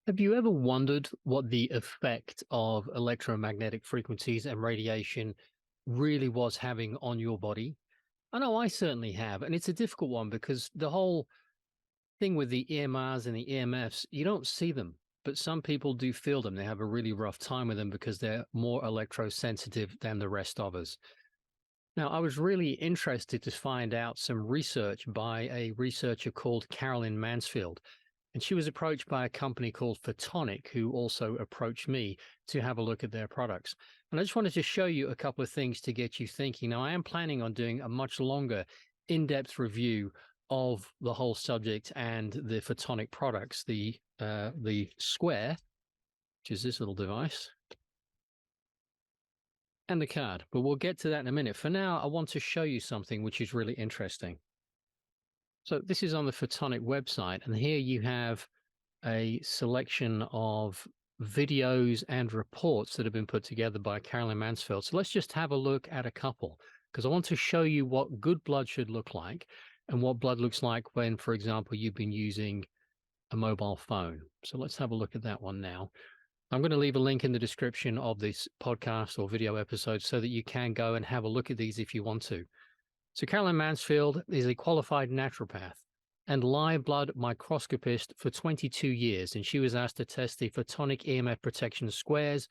Have you ever wondered what the effect of electromagnetic frequencies and radiation really was having on your body? I know I certainly have. And it's a difficult one because the whole thing with the EMRs and the EMFs, you don't see them, but some people do feel them. They have a really rough time with them because they're more electrosensitive than the rest of us. Now, I was really interested to find out some research by a researcher called Carolyn Mansfield. And she was approached by a company called Photonic, who also approached me to have a look at their products. And I just wanted to show you a couple of things to get you thinking. Now, I am planning on doing a much longer, in-depth review of the whole subject and the Photonic products, the Square, which is this little device, and the card. But we'll get to that in a minute. For now, I want to show you something which is really interesting. So this is on the Photonic website, and here you have a selection of videos and reports that have been put together by Carolyn Mansfield. So let's just have a look at a couple, because I want to show you what good blood should look like and what blood looks like when, for example, you've been using a mobile phone. So let's have a look at that one now. I'm going to leave a link in the description of this podcast or video episode so that you can go and have a look at these if you want to. So Carolyn Mansfield is a qualified naturopath and live blood microscopist for 22 years, and she was asked to test the photonic EMF protection squares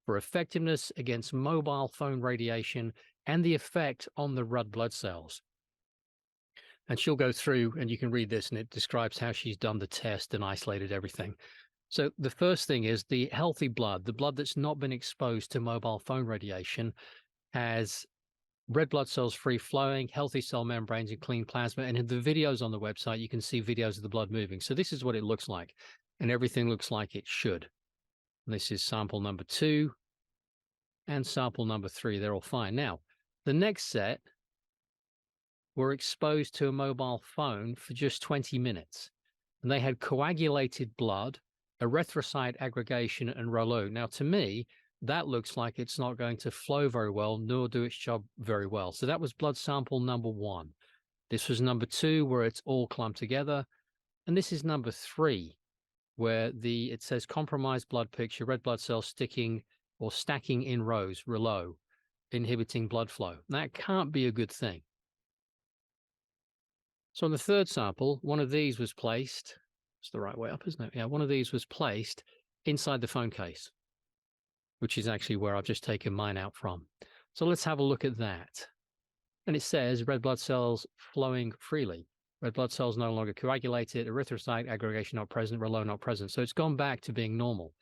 for effectiveness against mobile phone radiation and the effect on the red blood cells. And she'll go through, and you can read this, and it describes how she's done the test and isolated everything. So the first thing is the healthy blood, the blood that's not been exposed to mobile phone radiation, has red blood cells free flowing, healthy cell membranes, and clean plasma. And in the videos on the website, you can see videos of the blood moving. So this is what it looks like, and everything looks like it should. And this is sample number 2 and sample number 3. They're all fine. Now, the next set were exposed to a mobile phone for just 20 minutes, and they had coagulated blood, erythrocyte aggregation, and rouleau. Now, to me, that looks like it's not going to flow very well, nor do its job very well. So that was blood sample number 1. This was number 2, where it's all clumped together. And this is number 3, where it says compromised blood picture, red blood cells sticking or stacking in rows, rouleau, inhibiting blood flow. That can't be a good thing. So on the third sample, one of these was placed, it's the right way up, isn't it? Yeah, one of these was placed inside the phone case, which is actually where I've just taken mine out from. So let's have a look at that. And it says red blood cells flowing freely. Red blood cells no longer coagulated, erythrocyte aggregation not present, rouleau not present. So it's gone back to being normal.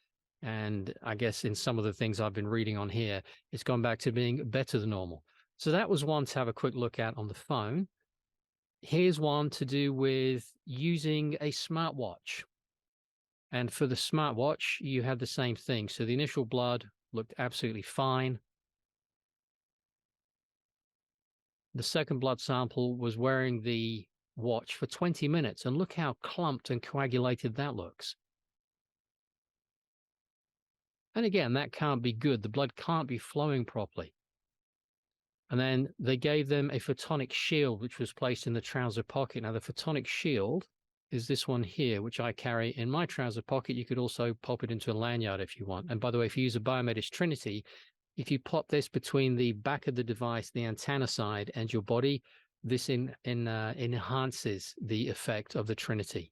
And I guess in some of the things I've been reading on here, it's gone back to being better than normal. So that was one to have a quick look at on the phone. Here's one to do with using a smartwatch. And for the smartwatch, you have the same thing. So the initial blood looked absolutely fine. The second blood sample was wearing the watch for 20 minutes, and look how clumped and coagulated that looks. And again, that can't be good. The blood can't be flowing properly. And then they gave them a photonic shield, which was placed in the trouser pocket. Now, the photonic shield is this one here, which I carry in my trouser pocket. You could also pop it into a lanyard if you want. And by the way, if you use a Bioresonance Trinity, if you pop this between the back of the device, the antenna side, and your body, this enhances the effect of the Trinity.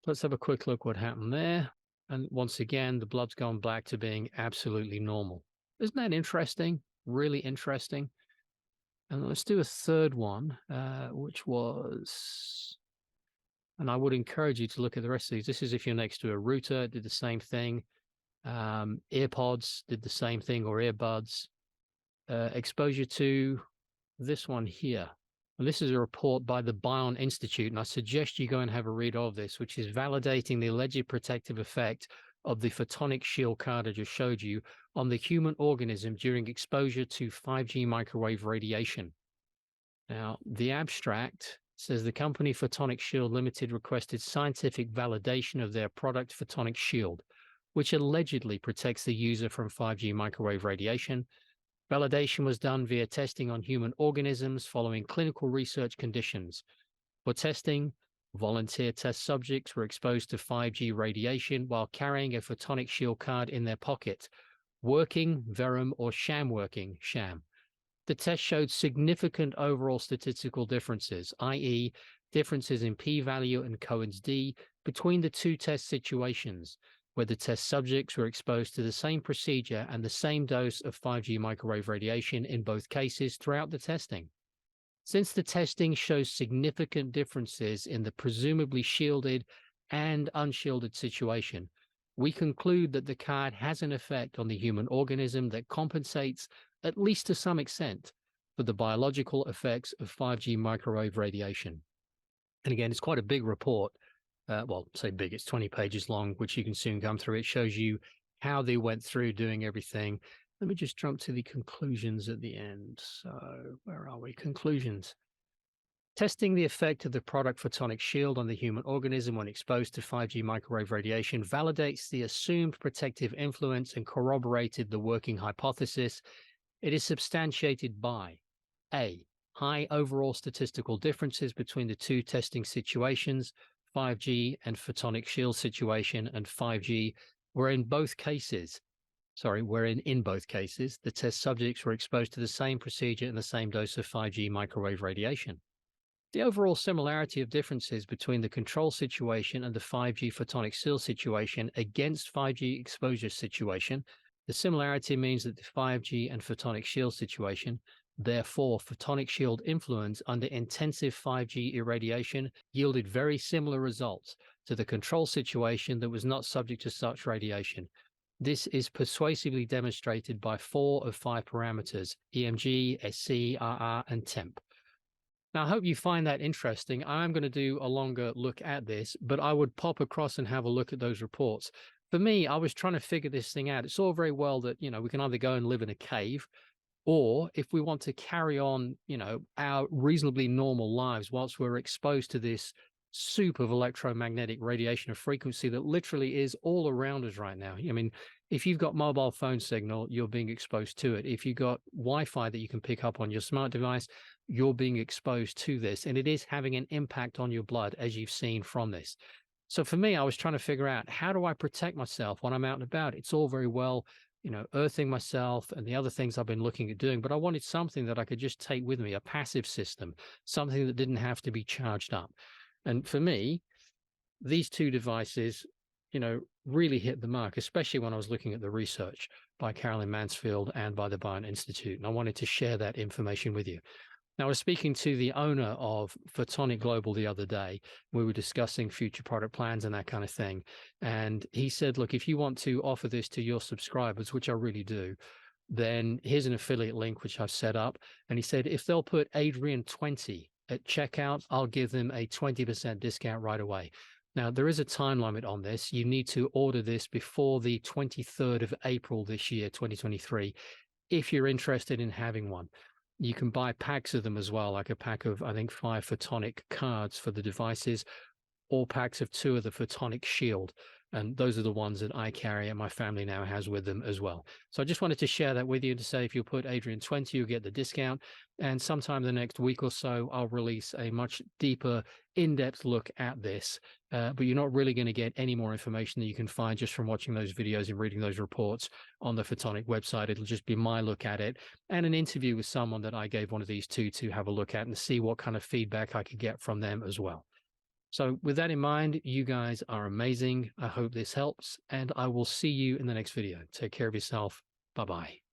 Let's have a quick look what happened there. And once again, the blood's gone back to being absolutely normal. Isn't that interesting? Really interesting. And let's do a third one, which was, and I would encourage you to look at the rest of these. This is if you're next to a router, it did the same thing. Earpods did the same thing, or earbuds. Exposure to this one here. And this is a report by the Bion Institute, and I suggest you go and have a read of this, which is validating the alleged protective effect of the photonic shield card I just showed you on the human organism during exposure to 5G microwave radiation. Now, the abstract says the company Photonic Shield Limited requested scientific validation of their product Photonic Shield, which allegedly protects the user from 5G microwave radiation. Validation was done via testing on human organisms following clinical research conditions. For testing, Volunteer test subjects were exposed to 5G radiation while carrying a photonic shield card in their pocket. Working, verum, or sham working, sham. The test showed significant overall statistical differences, i.e., differences in p-value and Cohen's d between the two test situations, where the test subjects were exposed to the same procedure and the same dose of 5G microwave radiation in both cases throughout the testing. Since the testing shows significant differences in the presumably shielded and unshielded situation, we conclude that the card has an effect on the human organism that compensates, at least to some extent, for the biological effects of 5G microwave radiation. And again, it's quite a big report. Well, say big, it's 20 pages long, which you can soon come through. It shows you how they went through doing everything. Let me just jump to the conclusions at the end. So where are we? Conclusions. Testing the effect of the product photonic shield on the human organism when exposed to 5G microwave radiation validates the assumed protective influence and corroborated the working hypothesis. It is substantiated by A, high overall statistical differences between the two testing situations, 5G and photonic shield situation and 5G, wherein in both cases, the test subjects were exposed to the same procedure and the same dose of 5G microwave radiation. The overall similarity of differences between the control situation and the 5G photonic shield situation against 5G exposure situation. The similarity means that the 5G and photonic shield situation, therefore photonic shield influence under intensive 5G irradiation, yielded very similar results to the control situation that was not subject to such radiation. This is persuasively demonstrated by 4 of 5 parameters: EMG, SC, RR, and temp. Now, I hope you find that interesting. I'm going to do a longer look at this, but I would pop across and have a look at those reports. For me, I was trying to figure this thing out. It's all very well that, we can either go and live in a cave, or if we want to carry on, our reasonably normal lives whilst we're exposed to this soup of electromagnetic radiation of frequency that literally is all around us right now. I mean, if you've got mobile phone signal, you're being exposed to it. If you've got Wi-Fi that you can pick up on your smart device, you're being exposed to this, and it is having an impact on your blood, as you've seen from this. So for me, I was trying to figure out, how do I protect myself when I'm out and about? It's all very well, earthing myself and the other things I've been looking at doing, but I wanted something that I could just take with me, a passive system, something that didn't have to be charged up. And for me, these two devices, really hit the mark, especially when I was looking at the research by Carolyn Mansfield and by the Bioresonance Institute. And I wanted to share that information with you. Now, I was speaking to the owner of Photonic Global the other day. We were discussing future product plans and that kind of thing. And he said, look, if you want to offer this to your subscribers, which I really do, then here's an affiliate link, which I've set up. And he said, if they'll put Adrian 20 at checkout, I'll give them a 20% discount right away. Now, there is a time limit on this. You need to order this before the 23rd of April this year, 2023, if you're interested in having one. You can buy packs of them as well, like a pack of, I think, 5 photonic cards for the devices, or packs of 2 of the photonic shield. And those are the ones that I carry and my family now has with them as well. So I just wanted to share that with you to say, if you put Adrian 20, you'll get the discount. And sometime the next week or so, I'll release a much deeper, in-depth look at this. But you're not really going to get any more information that you can find just from watching those videos and reading those reports on the Photonic website. It'll just be my look at it and an interview with someone that I gave one of these to have a look at and see what kind of feedback I could get from them as well. So with that in mind, you guys are amazing. I hope this helps, and I will see you in the next video. Take care of yourself. Bye-bye.